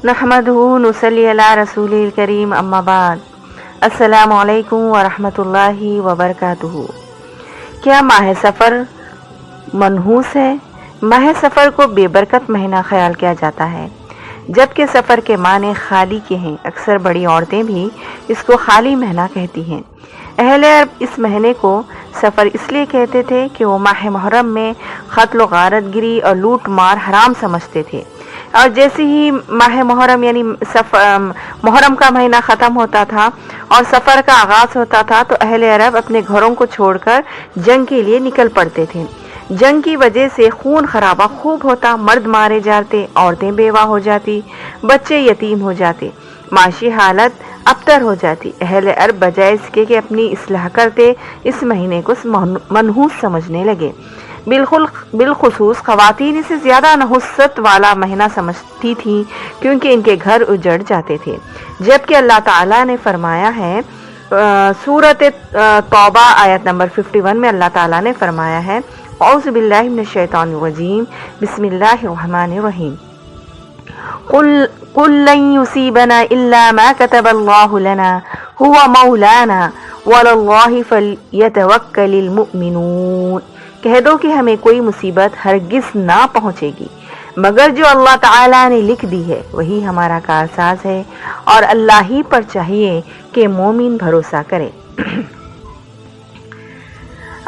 नहमदहू नुसल्ली अला रसूलिल करीम अम्मा बाद। अस्सलामु अलैकुम वरहमतुल्लाहि वबरकातुहू। क्या माह सफ़र मनहूस है? माह सफ़र को बेबरकत महीना ख्याल किया जाता है, जबकि सफ़र के माने खाली के हैं। अक्सर बड़ी औरतें भी इसको खाली महीना कहती हैं। अहले अरब इस महीने को सफ़र इसलिए कहते थे कि वो माह मुहर्रम में क़त्ल गारतगिरी और लूट मार हराम समझते थे, और जैसे ही माह मुहर्रम यानी मुहर्रम का महीना ख़त्म होता था और सफ़र का आगाज़ होता था तो अहले अरब अपने घरों को छोड़कर जंग के लिए निकल पड़ते थे। जंग की वजह से खून खराबा खूब होता, मर्द मारे जाते, औरतें बेवा हो जाती, बच्चे यतीम हो जाते, माशी हालत अबतर हो जाती। अहले अरब बजाय इसके कि अपनी इस्लाह करते, इस महीने को मनहूस समझने लगे। बिलखुसूस ख़वातीन इसे ज़्यादा नहुसत वाला महीना समझती थी, क्योंकि इनके घर उजड़ जाते थे। जबकि अल्लाह ताला ने फरमाया है, सूरत तौबा आयत नंबर 51 में अल्लाह ताला ने फरमाया है, औज़ु बिल्लाहि मिनश शैतानिर रजीम, बिस्मिल्लाहिर रहमानिर रहीम, कुल लन युसीबना इल्ला मा कतबल्लाहु लना हुवा मौलाना वलल्लाहि फलयतवक्कलिल मुमिनून। कह दो कि हमें कोई मुसीबत हरगिज ना पहुँचेगी मगर जो अल्लाह ताला ने लिख दी है वही हमारा कारसाज है, और अल्लाह ही पर चाहिए कि मोमिन भरोसा करे।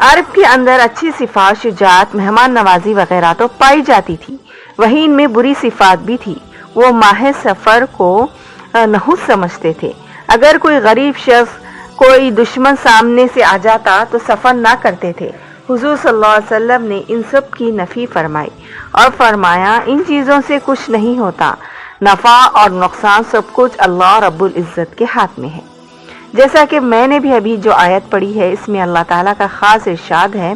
अरब के अंदर अच्छी सिफात, शुजात, मेहमान नवाजी वगैरह तो पाई जाती थी, वहीं इनमें बुरी सिफात भी थी। वो माह सफ़र को नहुस समझते थे। अगर कोई गरीब शख्स, कोई दुश्मन सामने से आ जाता तो सफ़र ना करते थे। हुजूर सल्लल्लाहु अलैहि वसल्लम ने इन सब की नफ़ी फरमाई और फरमाया, इन चीज़ों से कुछ नहीं होता, नफ़ा और नुकसान सब कुछ अल्लाह रब्बुल इज़्ज़त के हाथ में है। जैसा कि मैंने भी अभी जो आयत पढ़ी है, इसमें अल्लाह ताला का ख़ास इरशाद है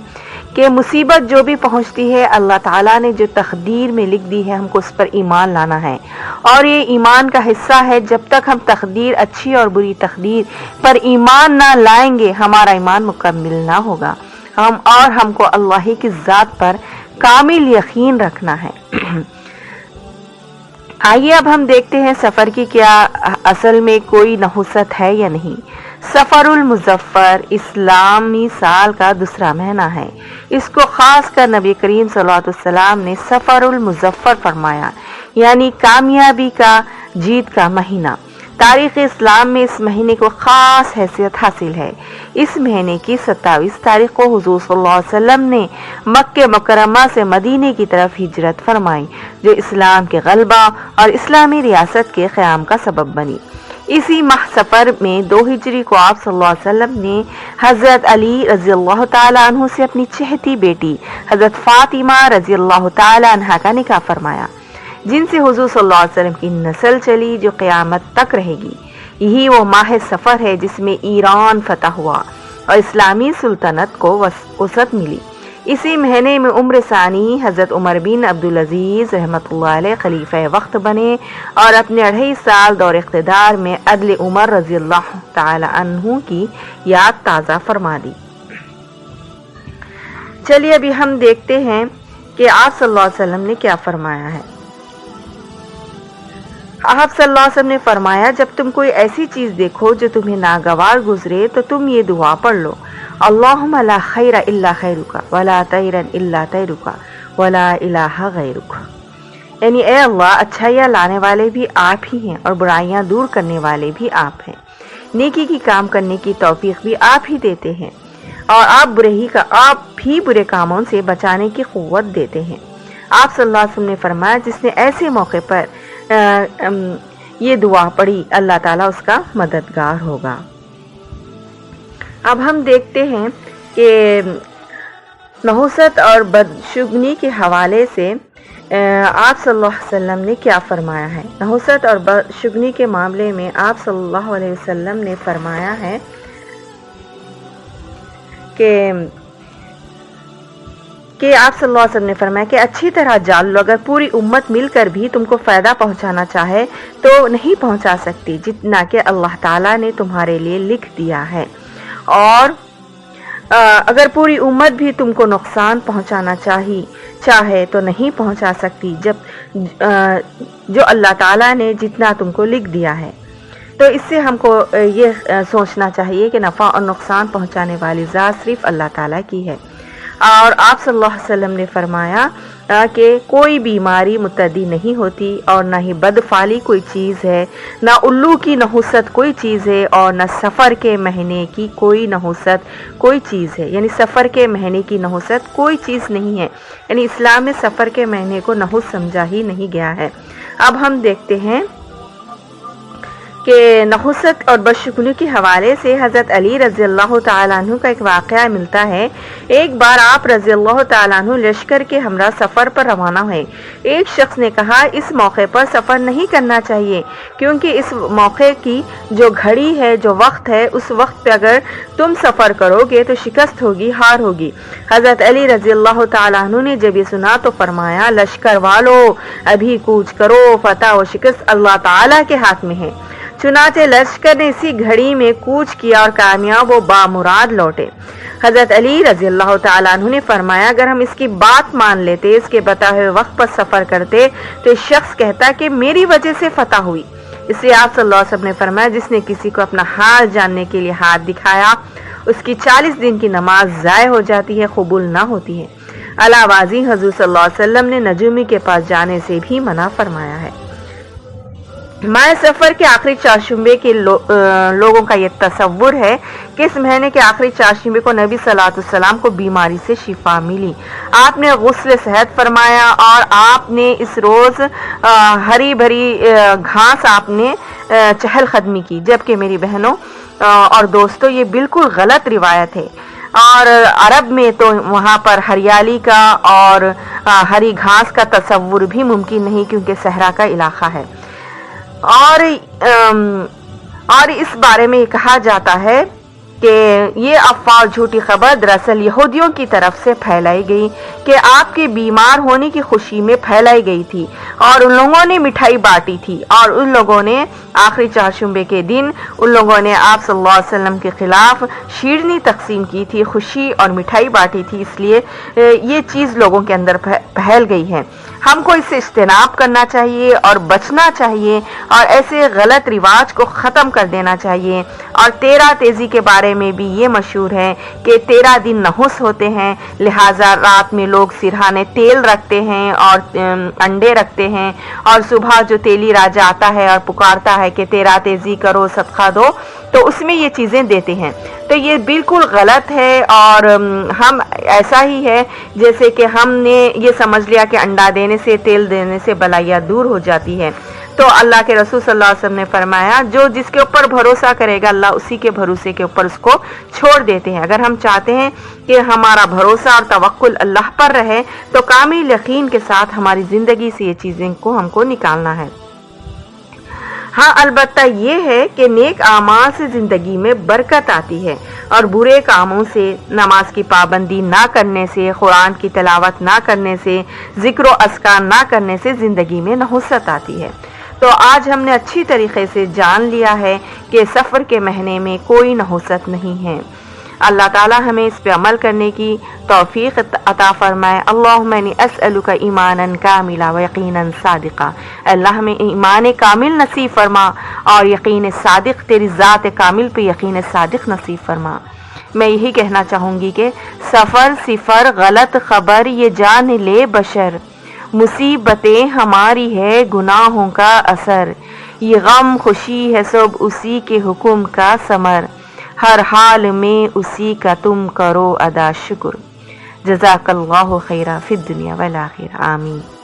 कि मुसीबत जो भी पहुंचती है अल्लाह ताला ने जो तकदीर में लिख दी है, हमको उस पर ईमान लाना है, और ये ईमान का हिस्सा है। जब तक हम तकदीर, अच्छी और बुरी तकदीर पर ईमान ना लाएंगे, हमारा ईमान मुकम्मिल ना होगा। हमको अल्लाह ही की ज़ात पर कामिल यकीन रखना है। आइए अब हम देखते हैं सफ़र की क्या असल में कोई नहुसत है या नहीं। सफ़रुल मुज़फ़्फ़र इस्लामी साल का दूसरा महीना है। इसको ख़ास कर नबी करीम सल्लल्लाहु अलैहि वसल्लम ने सफ़रुल मुज़फ़्फ़र फरमाया, यानी कामयाबी का, जीत का महीना। तारीख़ इस्लाम में इस महीने को ख़ास हैसियत हासिल है। इस महीने की 27 तारीख़ को हुज़ूर सल्लल्लाहु अलैहि वसल्लम ने मक्के मुकर्रमा से मदीने की तरफ हिजरत फरमाई, जो इस्लाम के गलबा और इस्लामी रियासत के क़याम का सबब बनी। इसी माह सफ़र में 2 हिजरी को आप सल्लल्लाहु अलैहि वसल्लम ने हज़रत अली रज़ियल्लाहु ताला अन्हु से अपनी चहेती बेटी हज़रत फ़ातिमा रज़ियल्लाहु ताला अन्हा का निकाह फरमाया, जिनसे हुज़ूर सल्लल्लाहु अलैहि वसल्लम की नस्ल चली जो क़यामत तक रहेगी। यही वो माह सफ़र है जिसमें ईरान फतह हुआ और इस्लामी सुल्तनत को वसअत मिली। इसी महीने में उम्र सानी हज़रत उमर बिन अब्दुल अज़ीज़ रहमतुल्लाह अलैह खलीफा वक्त बने और अपने 2.5 साल दौर इक़्तिदार में अदल उमर रज़ियल्लाहु ताला अन्हु की याद ताज़ा फरमा दी। चलिए अभी हम देखते हैं कि आप सल्लल्लाहु अलैहि वसल्लम ने क्या फरमाया है। आप सल्लल्लाहु अलैहि वसल्लम ने फरमाया, जब तुम कोई ऐसी चीज़ देखो जो तुम्हें नागवार गुजरे तो तुम ये दुआ पढ़ लो, अल्लाहुम्मा ला खैरा इल्ला खैरुका वला तैरन इल्ला तैरुका वला इलाहा गैरुक। यानी ए अल्लाह, अच्छाइयाँ लाने वाले भी आप ही हैं और बुराइयाँ दूर करने वाले भी आप हैं। नेकी की काम करने की तौफीक भी आप ही देते हैं, और आप भी बुरे कामों से बचाने की क़ुव्वत देते हैं। आप सल्लल्लाहु अलैहि वसल्लम ने फरमाया, जिसने ऐसे मौके पर ये दुआ पढ़ी, अल्लाह ताला उसका मददगार होगा। अब हम देखते हैं कि नहुसत और बदशुगनी के हवाले से आप सल्लल्लाहु अलैहि वसल्लम ने क्या फरमाया है। नहुसत और बदशुगनी के मामले में आप सल्लल्लाहु अलैहि वसल्लम ने फरमाया है कि आप सल्लल्लाहु अलैहि वसल्लम ने फरमाया कि अच्छी तरह जान लो, अगर पूरी उम्मत मिलकर भी तुमको फ़ायदा पहुंचाना चाहे तो नहीं पहुंचा सकती जितना कि अल्लाह ताला ने तुम्हारे लिए लिख दिया है, और अगर पूरी उम्मत भी तुमको नुकसान पहुंचाना चाही چاہے تو نہیں پہنچا سکتی جو اللہ تعالیٰ نے جتنا تم کو لکھ دیا ہے۔ تو اس سے ہم کو یہ سوچنا چاہیے کہ نفع اور نقصان پہنچانے والی ذات صرف اللہ تعالیٰ کی ہے۔ اور آپ صلی اللہ علیہ وسلم نے فرمایا کہ کوئی بیماری متعدی نہیں ہوتی، اور نہ ہی بدفعلی کوئی چیز ہے، نہ الو کی نحوست کوئی چیز ہے، اور نہ سفر کے مہینے کی کوئی نحوست کوئی چیز ہے۔ یعنی سفر کے مہینے کی نحوست کوئی چیز نہیں ہے، یعنی اسلام میں سفر کے مہینے کو نحوست سمجھا ہی نہیں گیا ہے۔ اب ہم دیکھتے ہیں کہ نحوست اور بدشگونی کے حوالے سے حضرت علی رضی اللہ تعالیٰ عنہ کا ایک واقعہ ملتا ہے۔ ایک بار آپ رضی اللہ تعالیٰ عنہ لشکر کے ہمراہ سفر پر روانہ ہوئے۔ ایک شخص نے کہا اس موقع پر سفر نہیں کرنا چاہیے، کیونکہ اس موقع کی جو گھڑی ہے، جو وقت ہے، اس وقت پہ اگر تم سفر کرو گے تو شکست ہوگی، ہار ہوگی۔ حضرت علی رضی اللہ تعالیٰ عنہ نے جب یہ سنا تو فرمایا لشکر والو ابھی کوچ کرو، فتح و شکست اللہ تعالیٰ کے ہاتھ میں ہے۔ چنانچہ لشکر نے اسی گھڑی میں کوچ کیا اور کامیاب و بامراد لوٹے۔ حضرت علی رضی اللہ تعالیٰ عنہ نے فرمایا اگر ہم اس کی بات مان لیتے، اس کے بتائے ہوئے وقت پر سفر کرتے تو اس شخص کہتا کہ میری وجہ سے فتح ہوئی۔ اس لیے آپ صلی اللہ علیہ وسلم نے فرمایا جس نے کسی کو اپنا حال جاننے کے لیے ہاتھ دکھایا، اس کی 40 دن کی نماز ضائع ہو جاتی ہے، قبول نہ ہوتی ہے۔ علاوہ ازیں حضور صلی اللہ علیہ وسلم نے نجومی کے پاس جانے سے بھی منع فرمایا ہے۔ ماہ سفر کے آخری چہارشنبے کے لوگوں کا یہ تصور ہے کہ اس مہینے کے آخری چہارشنبے کو نبی صلی اللہ علیہ وسلم کو بیماری سے شفا ملی۔ آپ نے غسل صحت فرمایا اور آپ نے اس روز ہری بھری گھاس آپ نے چہل قدمی کی، جبکہ میری بہنوں اور دوستوں یہ بالکل غلط روایت ہے، اور عرب میں تو وہاں پر ہریالی کا اور ہری گھاس کا تصور بھی ممکن نہیں، کیونکہ صحرا کا علاقہ ہے۔ اور اس بارے میں کہا جاتا ہے کہ یہ افواہ جھوٹی خبر دراصل یہودیوں کی طرف سے پھیلائی گئی کہ آپ کے بیمار ہونے کی خوشی میں پھیلائی گئی تھی، اور ان لوگوں نے مٹھائی بانٹی تھی، اور ان لوگوں نے آخری چہارشنبے کے دن ان لوگوں نے آپ صلی اللہ علیہ وسلم کے خلاف شیرنی تقسیم کی تھی، خوشی اور مٹھائی بانٹی تھی، اس لیے یہ چیز لوگوں کے اندر پھیل گئی ہے۔ ہم کو اس سے اجتناب کرنا چاہیے اور بچنا چاہیے، اور ایسے غلط رواج کو ختم کر دینا چاہیے۔ اور 13 تیزی کے بارے میں بھی یہ مشہور ہے کہ 13 دن نحوس ہوتے ہیں، لہٰذا رات میں لوگ سرہانے تیل رکھتے ہیں اور انڈے رکھتے ہیں، اور صبح جو تیلی راجا آتا ہے اور پکارتا ہے کہ 13 تیزی کرو، صدقہ دو، تو اس میں یہ چیزیں دیتے ہیں۔ تو یہ بالکل غلط ہے، اور ہم ایسا ہی ہے جیسے کہ ہم نے یہ سمجھ لیا کہ انڈا دینے سے، تیل دینے سے بلائیاں دور ہو جاتی ہے۔ تو اللہ کے رسول صلی اللہ علیہ وسلم نے فرمایا جو جس کے اوپر بھروسہ کرے گا اللہ اسی کے بھروسے کے اوپر اس کو چھوڑ دیتے ہیں۔ اگر ہم چاہتے ہیں کہ ہمارا بھروسہ اور توکل اللہ پر رہے تو کامل یقین کے ساتھ ہماری زندگی سے یہ چیزیں کو ہم کو نکالنا ہے۔ ہاں البتہ یہ ہے کہ نیک اعمال سے زندگی میں برکت آتی ہے، اور برے کاموں سے، نماز کی پابندی نہ کرنے سے، قرآن کی تلاوت نہ کرنے سے، ذکر و اذکار نہ کرنے سے زندگی میں نحوست آتی ہے۔ تو آج ہم نے اچھی طریقے سے جان لیا ہے کہ سفر کے مہینے میں کوئی نحوست نہیں ہے۔ اللہ تعالی ہمیں اس پہ عمل کرنے کی توفیق عطا فرمائے۔ اللہم انی اسألک ایمانا کاملا و یقینا صادقا، اللہ ہمیں ایمان کامل نصیب فرما اور یقین صادق، تیری ذات کامل پہ یقین صادق نصیب فرما۔ میں یہی کہنا چاہوں گی کہ سفر صفر غلط خبر یہ جان لے بشر، مصیبتیں ہماری ہے گناہوں کا اثر، یہ غم خوشی ہے سب اسی کے حکم کا ثمر، ہر حال میں اسی کا تم کرو ادا شکر۔ جزاک اللہ خیرا فی الدنیا والآخرہ، آمین۔